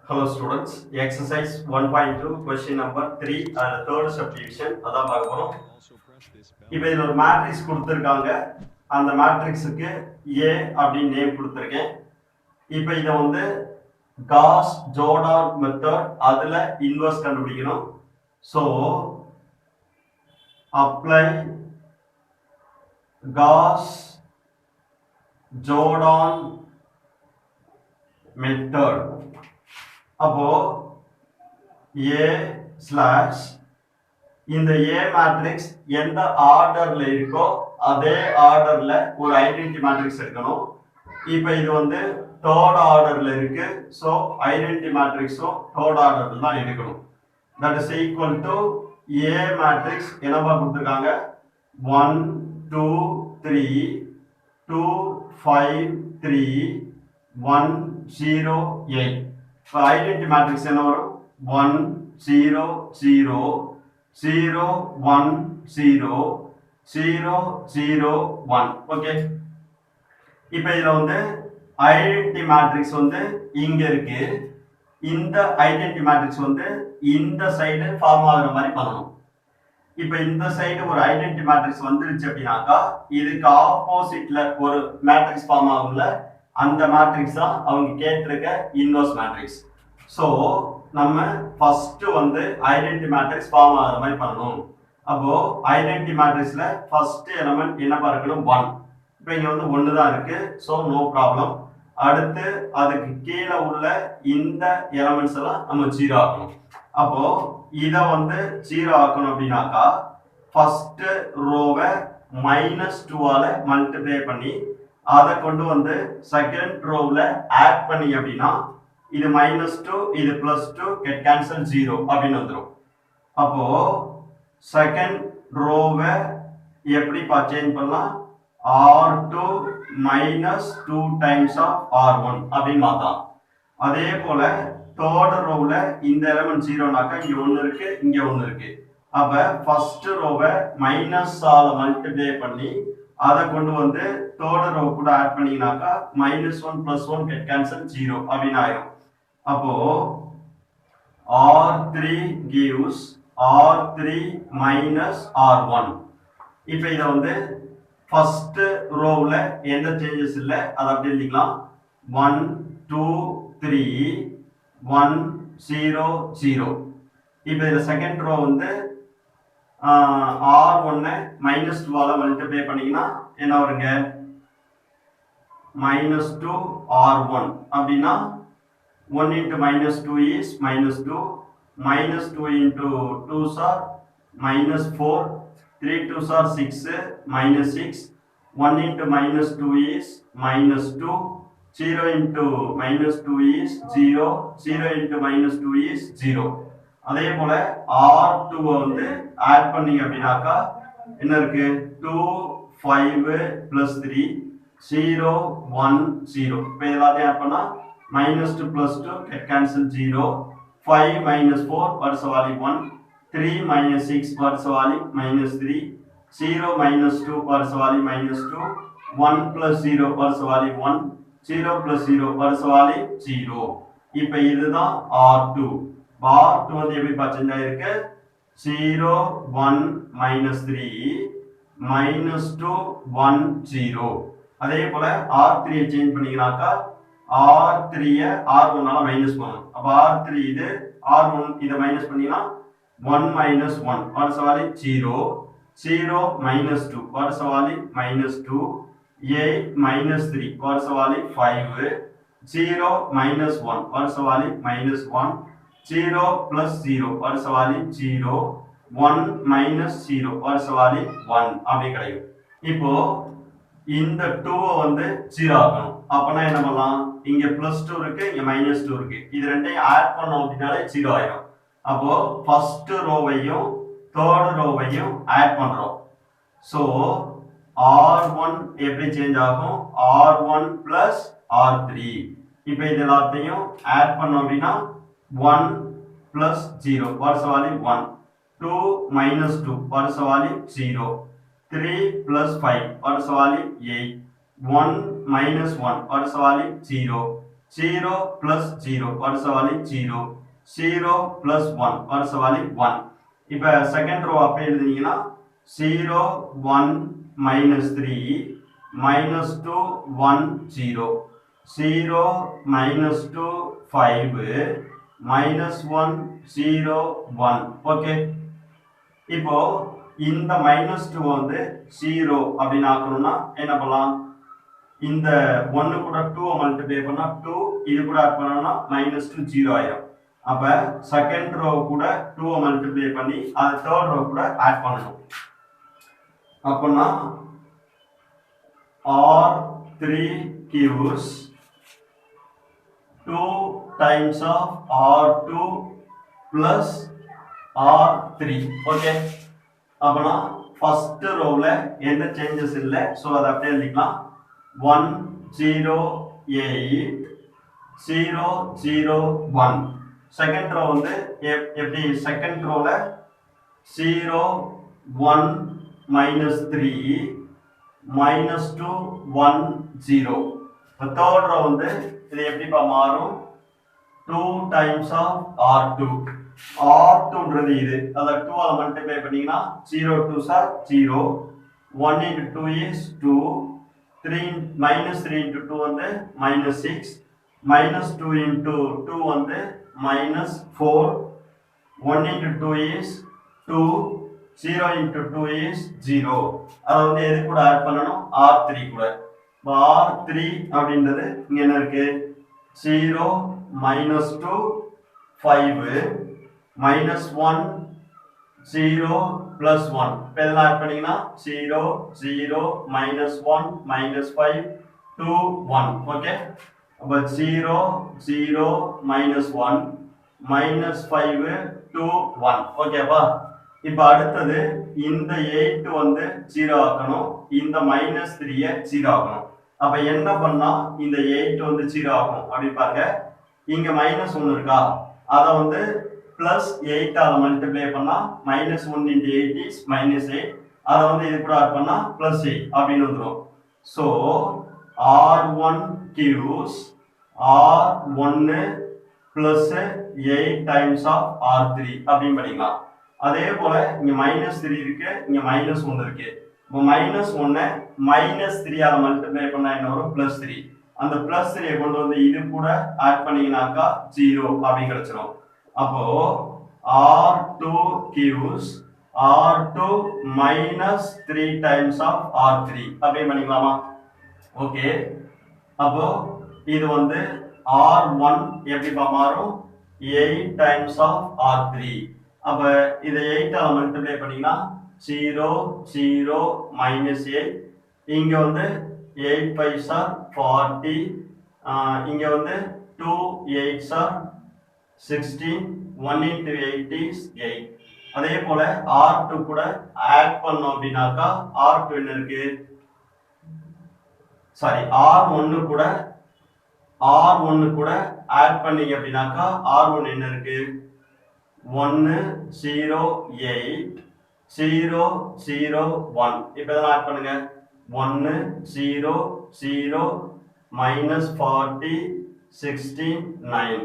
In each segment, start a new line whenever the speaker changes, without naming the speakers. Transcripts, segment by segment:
Hello students, exercise 1.2 question number 3 third subdivision அதான் பார்க்க போறோம். இப்போ இதுல ஒரு மேட்ரிக்ஸ் கொடுத்திருக்காங்க. அந்த மேட்ரிக்ஸுக்கு A அப்படின்னு நேம் கொடுத்திருக்கேன். இப்போ இத வந்து காஸ் ஜோர்டான் மெத்தட் அதுல இன்வெர்ஸ் கண்டுபிடிக்கணும். So apply cos Jordan method. அப்போ A ஸ்லாஷ் இந்த A மேட்ரிக்ஸ் எந்த ஆர்டர்ல இருக்கோ அதே ஆர்டர்ல ஒரு ஐடென்டி மேட்ரிக்ஸ் எடுக்கணும். இப்போ இது வந்து தேர்ட் ஆர்டர்ல இருக்கு. ஸோ ஐடென்டி மேட்ரிக்ஸும் தேர்ட் ஆர்டர்ல தான் எடுக்கணும். That is equal to A matrix என்னவா கொடுத்துருக்காங்க 1 2 3 2 5 3 1 0 8. இப்போ ஐடென்டி மேட்ரிக்ஸ் என்ன வரும் 1 0 0 0 1 0 0 0 1. ஓகே, இப்போ இதுல வந்து ஐடென்டி மேட்ரிக்ஸ் வந்து இங்க இருக்கு. இந்த ஐடென்டி மேட்ரிக்ஸ் வந்து இந்த சைடு ஃபார்ம் ஆகுற மாதிரி பண்ணணும். இப்போ இந்த சைடு ஒரு ஐடென்டி மேட்ரிக்ஸ் வந்துருச்சு அப்படின்னாக்கா இதுக்கு ஆப்போசிட்ல ஒரு மேட்ரிக்ஸ் ஃபார்ம் ஆகும்ல, அந்த மேட்ரிக்ஸ் தான் அவங்க கேட்டிருக்க இன்வெர்ஸ் மேட்ரிக்ஸ். ஸோ நம்ம ஃபர்ஸ்ட் வந்து ஐடென்டி மேட்ரிக்ஸ் ஃபார்ம் ஆகிற மாதிரி பண்ணணும். அப்போ ஐடென்டி மேட்ரிக்ஸ்ல ஃபர்ஸ்ட் எலிமெண்ட் என்ன பார்க்கணும் 1. இப்போ இங்க வந்து 1 தான் இருக்கு. So no problem. அடுத்து அதுக்கு கீழே உள்ள இந்த எலிமெண்ட்ஸ் எல்லாம் நம்ம 0 ஆக்கணும். அப்போ இத வந்து 0 ஆக்கணும் அப்படின்னாக்கா ஃபர்ஸ்ட் ரோவை -2 ஆல மல்டிப்ளை பண்ணி அதை கொண்டு வந்து செகண்ட் ரோவ்ல ஆட் பண்ணி அப்படின்னா இது -2 இது +2 கெட் கேன்சல் 0 அப்படின்னு வந்துடும். அப்போ செகண்ட் ரோவை எப்படி சேஞ்ச் பண்ணலாம் R2 -2 டைம்ஸ் ஆஃப் R1 அப்படின்னு மாத்தலாம். அதே போல தேர்ட் ரோவ்ல இந்த எலிமெண்ட் 0னாக்கா இங்க 1 இருக்கு இங்க 1 இருக்கு. அப்ப ஃபர்ஸ்ட் ரோவை மைனஸ் ஆல மல்டிப்ளை பண்ணி அதை கொண்டு வந்து தேர்ட் ரோ கூட ஆட் பண்ணீங்கனாக்கா -1 +1 கெட் கேன்சல் 0 அப்படின்னு ஆயிடும். அப்போ R3 gives R3 -R1. இப்போ இத வந்து ஃபர்ஸ்ட் ரோவ்ல எந்த சேஞ்சஸ் இல்ல, அதை அப்படியே எழுதிக்கலாம் 1 2 3 1 0 0. இப்போ இதுல செகண்ட் ரோ வந்து R1 -2 ஆல மல்டிப்ளை பண்ணீங்கன்னா என்ன வருங்க -2 R1 அப்படின்னா 1 into -2 is -2. -2 into 2s are -4. 3 2s are 6. -6. 1 into -2 is -2. 0 into -2 is 0. 0 into -2 is 0. அதே போல R2 வந்து ஆட் பண்ணீங்க அப்படின்னாக்கா என்ன இருக்கு 2 5 plus 3 0 1 0. இப்போ எல்லாத்தையும் ஆட் பண்ணா -2 +2 get cancel 0. 5 -4 what's the value 1. 3 -6 what's the value -3. 0 -2 what's the value -2. 1 plus 0 what's the value 1. 0 plus 0 what's the value 0. இப்போ இதுதான் R2. R2 வந்து எப்படி சேஞ்ச் ஆயிருக்கு 0 1 -3 -2 1 0. அதே போல R3 சேஞ்ச் பண்ணீங்கனாக்கா R3 R1 ஆல மைனஸ் பண்ணணும். அப்ப R3 இது R1 இத மைனஸ் பண்ணீங்கன்னா 1 -1 what's the value 0. 0 -2 what's the value -2. 8 -3 what's the value 5. 0 -1 what's the value -1. 0 plus 0 what's the value 0. 1 minus 0 what's the value 1 அப்படி கிடைக்கும். இப்போ இந்த 2 வந்து 0 ஆக்கணும். அப்பனா என்ன பண்ணலாம் இங்க +2 இருக்கு இங்க -2 இருக்கு. இது ரெண்டையும் ஆட் பண்ணோம் அப்படினாலே 0 ஆயிடும். அப்போ ஃபர்ஸ்ட் ரோவையும் தேர்ட் ரோவையும் ஆட் பண்றோம். சோ R1 எப்படி சேஞ்ச் ஆகும் R1 plus R3. இப்போ இது எல்லாத்தையும் ஆட் பண்ணோம் அப்படினா 1 plus 0 what's the value 1. 2 minus 2 what's the value 0. 3 plus 5 what's the value 8. 1 minus 1 what's the value 0. 0 plus 0 வரிசவாலி 0 0 plus 1 வரிசவாலி 1 இப்போ செகண்ட் ரோ அப்படியே எழுதினீங்கன்னா 0 1 minus 3 minus 2 1 0 0 minus 2 5 minus 1 0 1 okay இப்போ இந்த -2 வந்து 0 அப்படின்னு ஆக்கணும்னா என்ன பண்ணலாம் இந்த 1 கூட 2 மல்டிப்ளை பண்ணா 2 இது கூட ஆட் பண்ணோம்னா -2 0 ஆயிடும் அப்ப செகண்ட் ரோ கூட 2 மல்டிப்ளை பண்ணி அது தேர்ட் ரோ கூட ஆட் பண்ணணும் அப்பனா R3 gives 2 times of R2 plus R3 okay அப்பனா ஃபர்ஸ்ட் ரோல எந்த சேஞ்சஸ் இல்ல சோ அத அப்படியே எழுதிக்கலாம் 1 0 8 0 0 1 செகண்ட் ரோ வந்து எப்படி செகண்ட் ரோல 0 1 minus 3 minus 2 1 0 இப்போ தேர்ட் ரோ வந்து இது எப்படிப்பா மாறும் 2 times of R2 R2ன்றது இது அத 2 ஆல மல்டிப்ளை பண்ணீங்கன்னா 0 2s are 0 1 into 2 is 2 3 minus 3 into 2 வந்து minus 6 minus 2 into 2 வந்து minus 4 1 into 2 is 2 0 into 2 is 0 அத வந்து எது கூட ஆட் பண்ணனும் R3 கூட R3 அப்படின்றது இங்க என்ன இருக்கு 0 minus 2 5 minus 1 0 plus 1 இப்போ இதெல்லாம் ஆட் பண்ணீங்கன்னா 0 0 minus 1 minus 5 2 1 ஓகே அப்ப 0 0 minus 1 minus 5 2 1 ஓகேப்பா இப்போ அடுத்தது இந்த 8 வந்து 0 ஆக்கணும் இந்த -3 0 ஆக்கணும் அப்ப என்ன பண்ணா இந்த 8 வந்து 0 ஆகும் அப்படி பாருங்க இங்க -1 இருக்கா அத வந்து +8 ஆல மல்டிப்ளை பண்ணா -1 into 8 is -8 அத வந்து இது கூட ஆட் பண்ணா +8 அப்படினு வந்துரும் so R1 gives R1 plus 8 times of R3 அப்படினு படிக்கலாம் அதே போல இங்க -3 இருக்கு இங்க -1 இருக்கு இப்போ -1 -3 ஆல மல்டிப்ளை பண்ணா என்ன வரும் +3 அந்த +3 கொண்டு வந்து இது கூட ஆட் பண்ணீங்கனாக்கா 0 அப்படி கிடைச்சிரும் அப்போ R2 gives R2 minus 3 times of R3 அப்படி பண்ணிக்கலாமா ஓகே அப்போ இது வந்து R1 எப்படி மாறும் 8 times of R3 அப்ப இத 8 ஆல மல்டிப்ளை பண்ணீங்கன்னா 0 0 -8 இங்க வந்து 8 5s are 40 இங்க வந்து 2 8s are 16 1 into 8 is 8 அதே போல R2 கூட ஆட் பண்ணோம் அப்படினாக்கா R2 என்ன இருக்கு சாரி R1 கூட ஆட் பண்ணீங்க அப்படினாக்கா R1 என்ன இருக்கு 1 0 8 0 0 1 இப்போ இதெல்லாம் ஆட் பண்ணுங்க 1 0 0 -40 16 9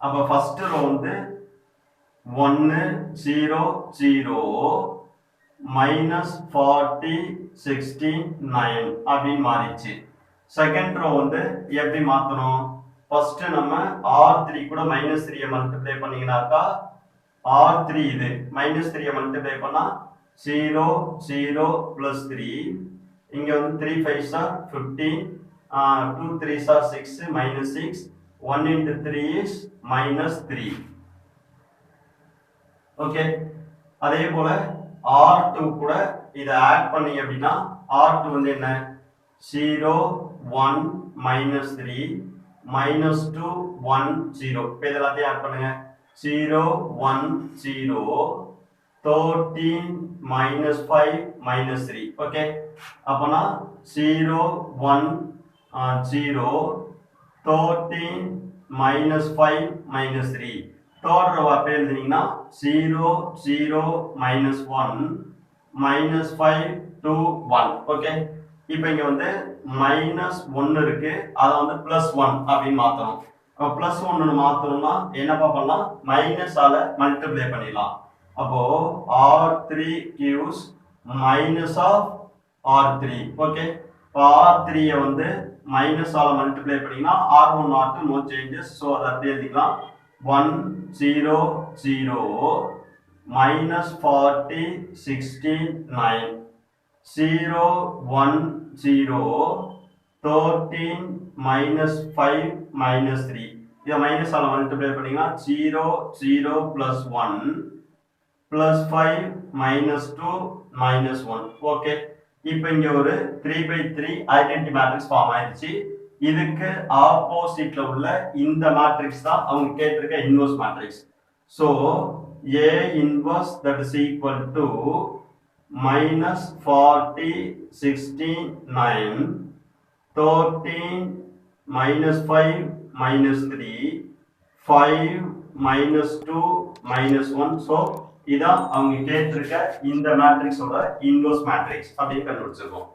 அப்ப ஃபர்ஸ்ட் ரோ வந்து 1 0 0 -40 16 9 அப்படி மாறிச்சு செகண்ட் ரோ வந்து எப்படி மாத்தணும் ஃபர்ஸ்ட் நம்ம R3 கூட -3 மல்டிப்ளை பண்ணீங்கனாக்கா R3 இது -3 மல்டிப்ளை பண்ணா 0 0 +3 இங்க வந்து 3 5s are 15 2 3s are 6 -6 1 into 3 is -3 okay அதே போல R2 கூட இத ஆட் பண்ணீங்க அப்படினா R2 வந்து என்ன 0 1 -3 -2 1 0 இப்போ இதெல்லாம் ஆட் பண்ணுங்க 0 1 0 13 -5 -3 ஓகே அப்பனா 0 1 0 13 -5 -3 தேர்ட் ரோ அப்படியே எழுதினீங்கன்னா 0 0 -1 -5 2 1 ஓகே இப்போ இங்க வந்து -1 இருக்கு அத வந்து +1 அப்படி மாத்தணும் பிளஸ் ஒன்னு மாத்தணும்னா என்னப்பா பண்ணலாம், மைனஸ் ஆல மல்டிப்ளை பண்ணிடலாம். அப்போ R3 gives minus of R3. Okay, இப்போ R3 வந்து மைனஸ் ஆல மல்டிப்ளை பண்ணீங்கன்னா R1 R2 no changes. So அதை அப்படியே எழுதிக்கலாம். 1 0 0 minus 40 16 9 0 1 0 13 minus 5 minus 3. இதை மைனஸ் ஆல மல்டிப்ளை பண்ணீங்கன்னா 0 0 plus 1 plus 5 minus 2 minus 1. Okay, இப்போ இங்க ஒரு 3/3 ஐடென்டி மேட்ரிக்ஸ் ஃபார்ம் ஆயிடுச்சு. இதுக்கு ஆப்போசிட்ல உள்ள இந்த மேட்ரிக்ஸ் தான் அவங்க கேட்டிருக்க inverse matrix. So A inverse that is equal to minus 40 16 9 13 minus 5 minus 3 5 minus 2 minus 1. So இதான் அவங்க கேட்டிருக்க இந்த மேட்ரிக்ஸோட இன்வர்ஸ் மேட்ரிக்ஸ் அப்படின்னு கண்டுபிடிச்சிருக்கோம்.